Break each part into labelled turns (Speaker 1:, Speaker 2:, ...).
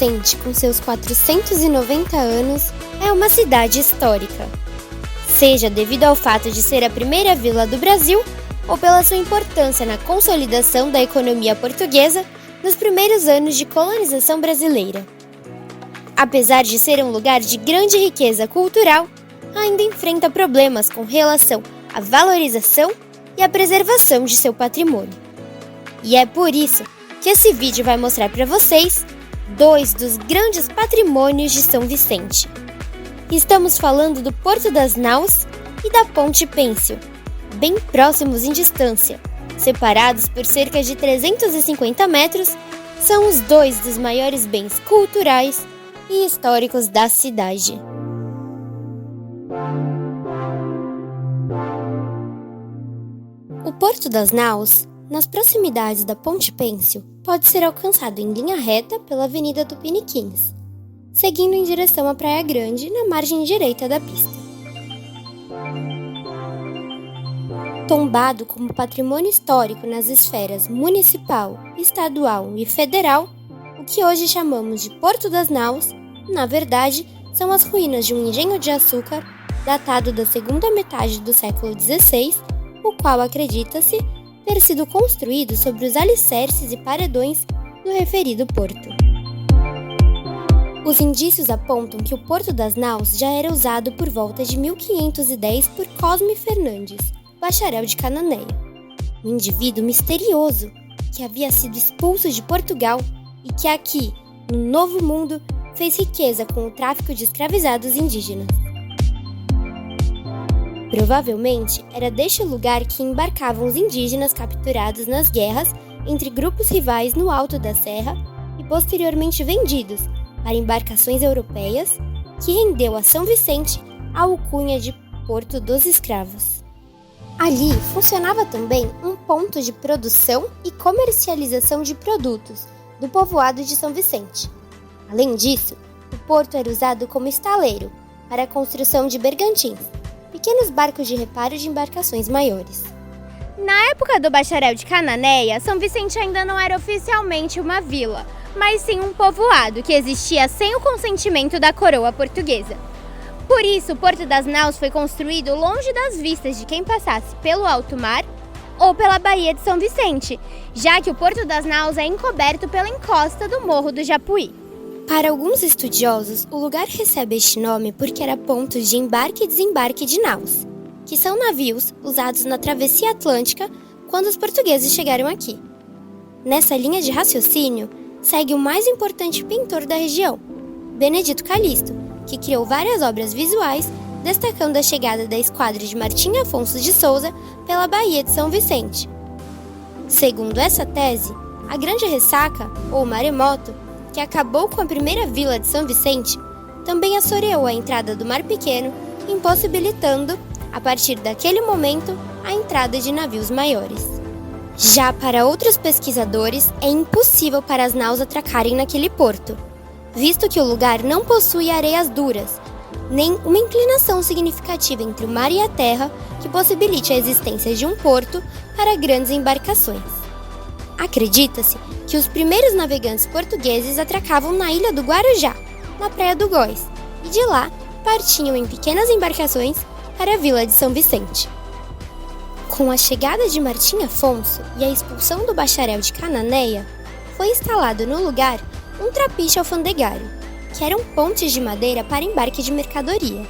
Speaker 1: Vicente, com seus 490 anos, é uma cidade histórica. Seja devido ao fato de ser a primeira vila do Brasil ou pela sua importância na consolidação da economia portuguesa nos primeiros anos de colonização brasileira. Apesar de ser um lugar de grande riqueza cultural, ainda enfrenta problemas com relação à valorização e à preservação de seu patrimônio. E é por isso que esse vídeo vai mostrar para vocês dois dos grandes patrimônios de São Vicente. Estamos falando do Porto das Naus e da Ponte Pêncil, bem próximos em distância, separados por cerca de 350 metros, são os dois dos maiores bens culturais e históricos da cidade. O Porto das Naus, nas proximidades da Ponte Pêncil, pode ser alcançado em linha reta pela Avenida Tupiniquins, seguindo em direção à Praia Grande na margem direita da pista. Tombado como patrimônio histórico nas esferas municipal, estadual e federal, o que hoje chamamos de Porto das Naus, na verdade, são as ruínas de um engenho de açúcar datado da segunda metade do século XVI, o qual acredita-se ter sido construído sobre os alicerces e paredões do referido porto. Os indícios apontam que o Porto das Naus já era usado por volta de 1510 por Cosme Fernandes, bacharel de Cananéia, um indivíduo misterioso que havia sido expulso de Portugal e que aqui, no Novo Mundo, fez riqueza com o tráfico de escravizados indígenas. Provavelmente era deste lugar que embarcavam os indígenas capturados nas guerras entre grupos rivais no alto da serra e posteriormente vendidos para embarcações europeias, que rendeu a São Vicente a alcunha de Porto dos Escravos. Ali funcionava também um ponto de produção e comercialização de produtos do povoado de São Vicente. Além disso, o porto era usado como estaleiro para a construção de bergantins, pequenos barcos de reparo de embarcações maiores.
Speaker 2: Na época do bacharel de Cananéia, São Vicente ainda não era oficialmente uma vila, mas sim um povoado que existia sem o consentimento da coroa portuguesa. Por isso, o Porto das Naus foi construído longe das vistas de quem passasse pelo alto mar ou pela Baía de São Vicente, já que o Porto das Naus é encoberto pela encosta do Morro do Japuí.
Speaker 1: Para alguns estudiosos, o lugar recebe este nome porque era ponto de embarque e desembarque de naus, que são navios usados na travessia atlântica quando os portugueses chegaram aqui. Nessa linha de raciocínio, segue o mais importante pintor da região, Benedito Calixto, que criou várias obras visuais, destacando a chegada da esquadra de Martim Afonso de Souza pela Baía de São Vicente. Segundo essa tese, a Grande Ressaca, ou maremoto, que acabou com a primeira vila de São Vicente, também assoreou a entrada do Mar Pequeno, impossibilitando, a partir daquele momento, a entrada de navios maiores. Já para outros pesquisadores, é impossível para as naus atracarem naquele porto, visto que o lugar não possui areias duras, nem uma inclinação significativa entre o mar e a terra que possibilite a existência de um porto para grandes embarcações. Acredita-se que os primeiros navegantes portugueses atracavam na ilha do Guarujá, na Praia do Góis, e de lá partiam em pequenas embarcações para a vila de São Vicente. Com a chegada de Martim Afonso e a expulsão do bacharel de Cananéia, foi instalado no lugar um trapiche alfandegário, que eram pontes de madeira para embarque de mercadoria,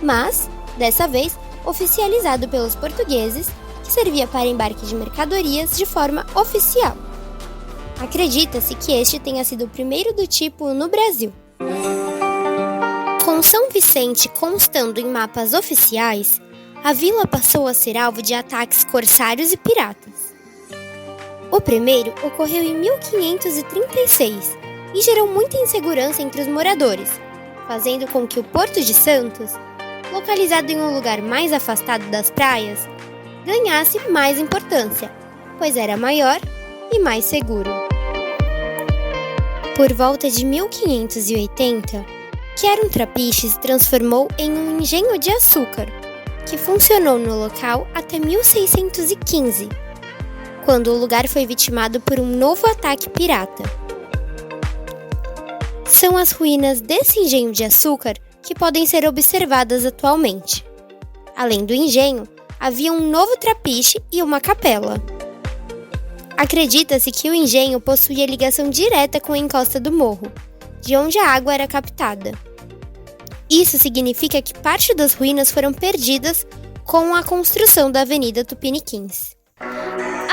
Speaker 1: mas, dessa vez, oficializado pelos portugueses, que servia para embarque de mercadorias de forma oficial. Acredita-se que este tenha sido o primeiro do tipo no Brasil. Com São Vicente constando em mapas oficiais, a vila passou a ser alvo de ataques corsários e piratas. O primeiro ocorreu em 1536 e gerou muita insegurança entre os moradores, fazendo com que o Porto de Santos, localizado em um lugar mais afastado das praias, ganhasse mais importância, pois era maior e mais seguro. Por volta de 1580, que era um trapiche se transformou em um engenho de açúcar, que funcionou no local até 1615, quando o lugar foi vitimado por um novo ataque pirata. são as ruínas desse engenho de açúcar que podem ser observadas atualmente. Além do engenho, havia um novo trapiche e uma capela. Acredita-se que o engenho possuía ligação direta com a encosta do morro, de onde a água era captada. Isso significa que parte das ruínas foram perdidas com a construção da Avenida Tupiniquins.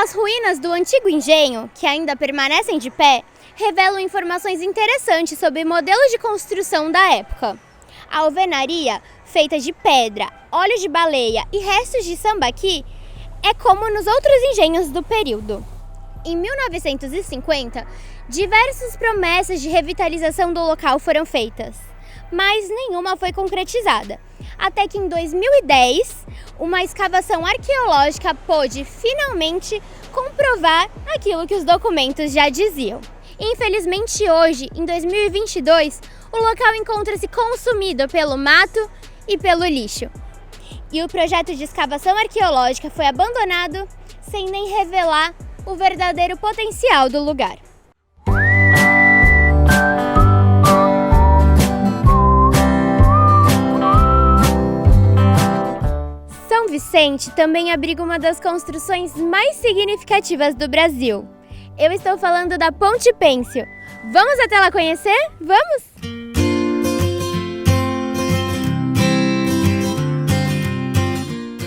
Speaker 2: As ruínas do antigo engenho, que ainda permanecem de pé, revelam informações interessantes sobre modelos de construção da época. A alvenaria, feita de pedra, óleo de baleia e restos de sambaqui, é como nos outros engenhos do período. Em 1950, diversas promessas de revitalização do local foram feitas, mas nenhuma foi concretizada. Até que em 2010, uma escavação arqueológica pôde finalmente comprovar aquilo que os documentos já diziam. Infelizmente hoje, em 2022, o local encontra-se consumido pelo mato e pelo lixo. E o projeto de escavação arqueológica foi abandonado sem nem revelar o verdadeiro potencial do lugar. São Vicente também abriga uma das construções mais significativas do Brasil. Eu estou falando da Ponte Pênsil. Vamos até lá conhecer? Vamos?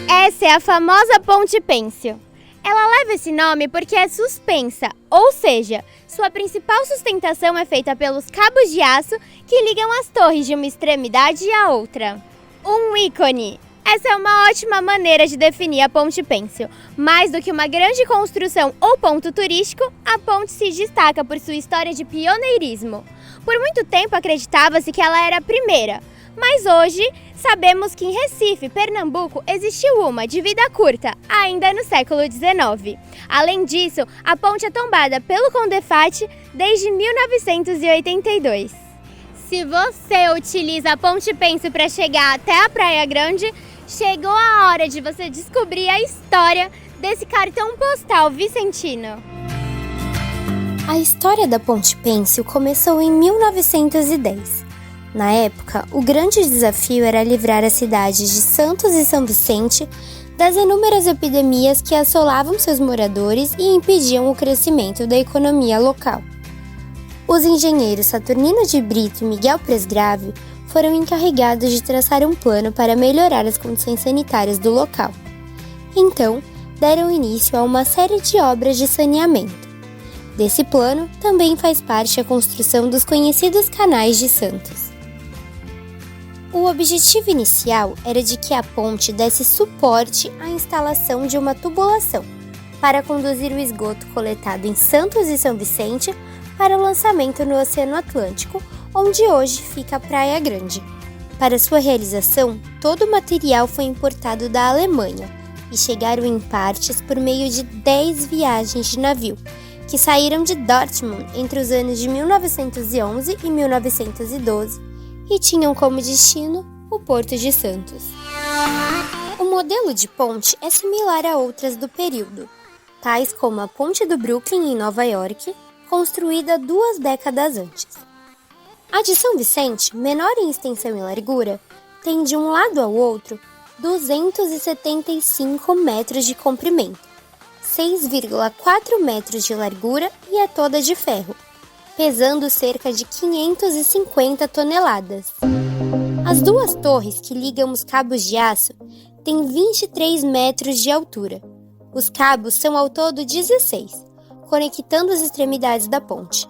Speaker 2: Essa é a famosa Ponte Pênsil. Ela leva esse nome porque é suspensa, ou seja, sua principal sustentação é feita pelos cabos de aço que ligam as torres de uma extremidade à outra. Um ícone! Essa é uma ótima maneira de definir a Ponte Pênsil. Mais do que uma grande construção ou ponto turístico, a ponte se destaca por sua história de pioneirismo. Por muito tempo acreditava-se que ela era a primeira, mas hoje sabemos que em Recife, Pernambuco, existiu uma de vida curta, ainda no século XIX. Além disso, a ponte é tombada pelo Condefat desde 1982. Se você utiliza a Ponte Pênsil para chegar até a Praia Grande, chegou a hora de você descobrir a história desse cartão postal vicentino.
Speaker 1: A história da Ponte Pênsil começou em 1910. Na época, o grande desafio era livrar as cidades de Santos e São Vicente das inúmeras epidemias que assolavam seus moradores e impediam o crescimento da economia local. Os engenheiros Saturnino de Brito e Miguel Presgrave foram encarregados de traçar um plano para melhorar as condições sanitárias do local. Então, deram início a uma série de obras de saneamento. Desse plano, também faz parte a construção dos conhecidos canais de Santos. O objetivo inicial era de que a ponte desse suporte à instalação de uma tubulação para conduzir o esgoto coletado em Santos e São Vicente para o lançamento no Oceano Atlântico, onde hoje fica a Praia Grande. Para sua realização, todo o material foi importado da Alemanha e chegaram em partes por meio de 10 viagens de navio, que saíram de Dortmund entre os anos de 1911 e 1912 e tinham como destino o Porto de Santos. O modelo de ponte é similar a outras do período, tais como a Ponte do Brooklyn em Nova York, construída 2 décadas antes. A de São Vicente, menor em extensão e largura, tem de um lado ao outro 275 metros de comprimento, 6,4 metros de largura e é toda de ferro, pesando cerca de 550 toneladas. As 2 torres que ligam os cabos de aço têm 23 metros de altura. Os cabos são ao todo 16, conectando as extremidades da ponte.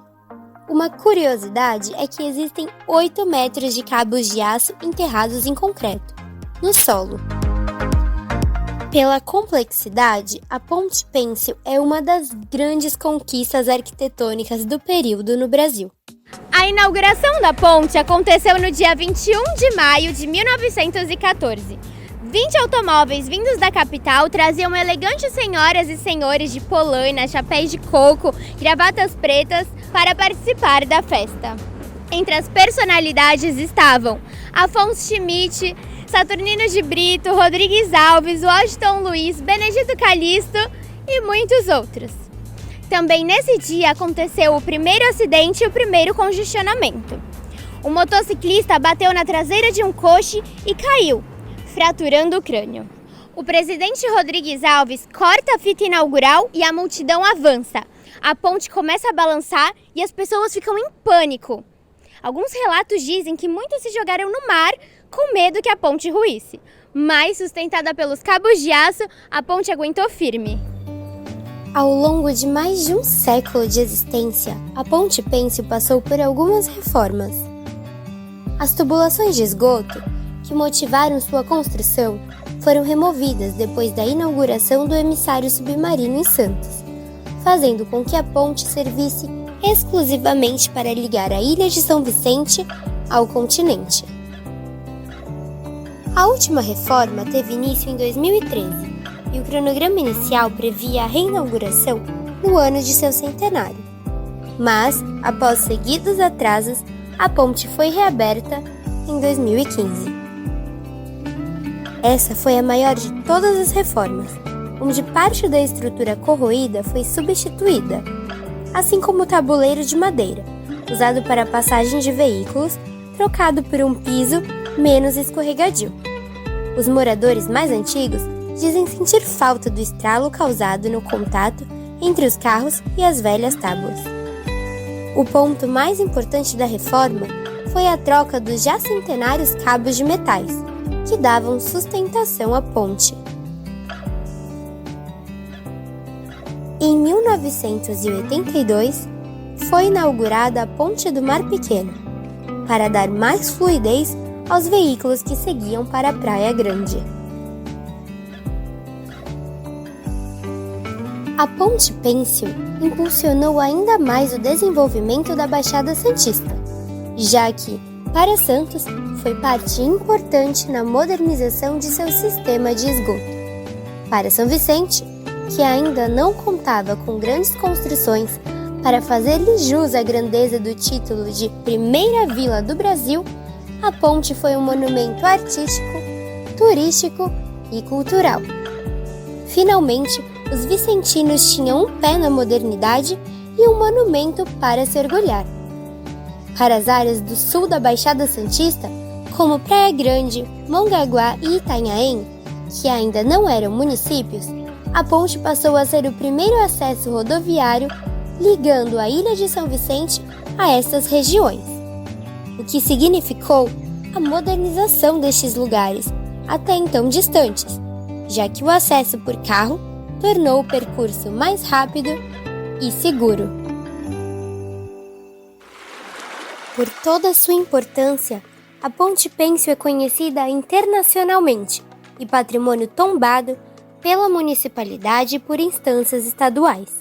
Speaker 1: Uma curiosidade é que existem 8 metros de cabos de aço enterrados em concreto, no solo. Pela complexidade, a Ponte Pênsil é uma das grandes conquistas arquitetônicas do período no Brasil.
Speaker 2: A inauguração da ponte aconteceu no dia 21 de maio de 1914. 20 automóveis vindos da capital traziam elegantes senhoras e senhores de polaina, chapéus de coco, gravatas pretas para participar da festa. Entre as personalidades estavam Afonso Schmidt, Saturnino de Brito, Rodrigues Alves, Washington Luiz, Benedito Calixto e muitos outros. Também nesse dia aconteceu o primeiro acidente e o primeiro congestionamento. O motociclista bateu na traseira de um coche e caiu, fraturando o crânio. O presidente Rodrigues Alves corta a fita inaugural e a multidão avança. A ponte começa a balançar e as pessoas ficam em pânico. Alguns relatos dizem que muitos se jogaram no mar com medo que a ponte ruísse. Mas, sustentada pelos cabos de aço, a ponte aguentou firme.
Speaker 1: Ao longo de mais de um século de existência, a Ponte Pêncil passou por algumas reformas. As tubulações de esgoto, que motivaram sua construção, foram removidas depois da inauguração do emissário submarino em Santos, fazendo com que a ponte servisse exclusivamente para ligar a ilha de São Vicente ao continente. A última reforma teve início em 2013 e o cronograma inicial previa a reinauguração no ano de seu centenário. Mas, após seguidos atrasos, a ponte foi reaberta em 2015. Essa foi a maior de todas as reformas, onde parte da estrutura corroída foi substituída, assim como o tabuleiro de madeira, usado para a passagem de veículos, trocado por um piso menos escorregadio. Os moradores mais antigos dizem sentir falta do estralo causado no contato entre os carros e as velhas tábuas. O ponto mais importante da reforma foi a troca dos já centenários cabos de metais, que davam sustentação à ponte. Em 1982, foi inaugurada a Ponte do Mar Pequeno, para dar mais fluidez aos veículos que seguiam para a Praia Grande. A Ponte Pêncil impulsionou ainda mais o desenvolvimento da Baixada Santista, já que, para Santos, foi parte importante na modernização de seu sistema de esgoto. Para São Vicente, que ainda não contava com grandes construções para fazer-lhe jus à grandeza do título de Primeira Vila do Brasil, a ponte foi um monumento artístico, turístico e cultural. Finalmente, os vicentinos tinham um pé na modernidade e um monumento para se orgulhar. Para as áreas do sul da Baixada Santista, como Praia Grande, Mongaguá e Itanhaém, que ainda não eram municípios, a ponte passou a ser o primeiro acesso rodoviário ligando a Ilha de São Vicente a estas regiões, o que significou a modernização destes lugares, até então distantes, já que o acesso por carro tornou o percurso mais rápido e seguro. Por toda a sua importância, a Ponte Pêncil é conhecida internacionalmente e patrimônio tombado pela municipalidade e por instâncias estaduais.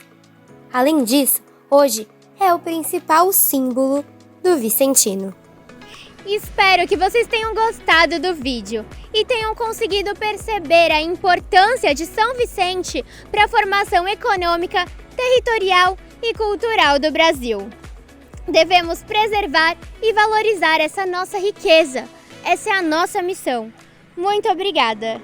Speaker 1: Além disso, hoje é o principal símbolo do Vicentino.
Speaker 2: Espero que vocês tenham gostado do vídeo e tenham conseguido perceber a importância de São Vicente para a formação econômica, territorial e cultural do Brasil. Devemos preservar e valorizar essa nossa riqueza. Essa é a nossa missão. Muito obrigada!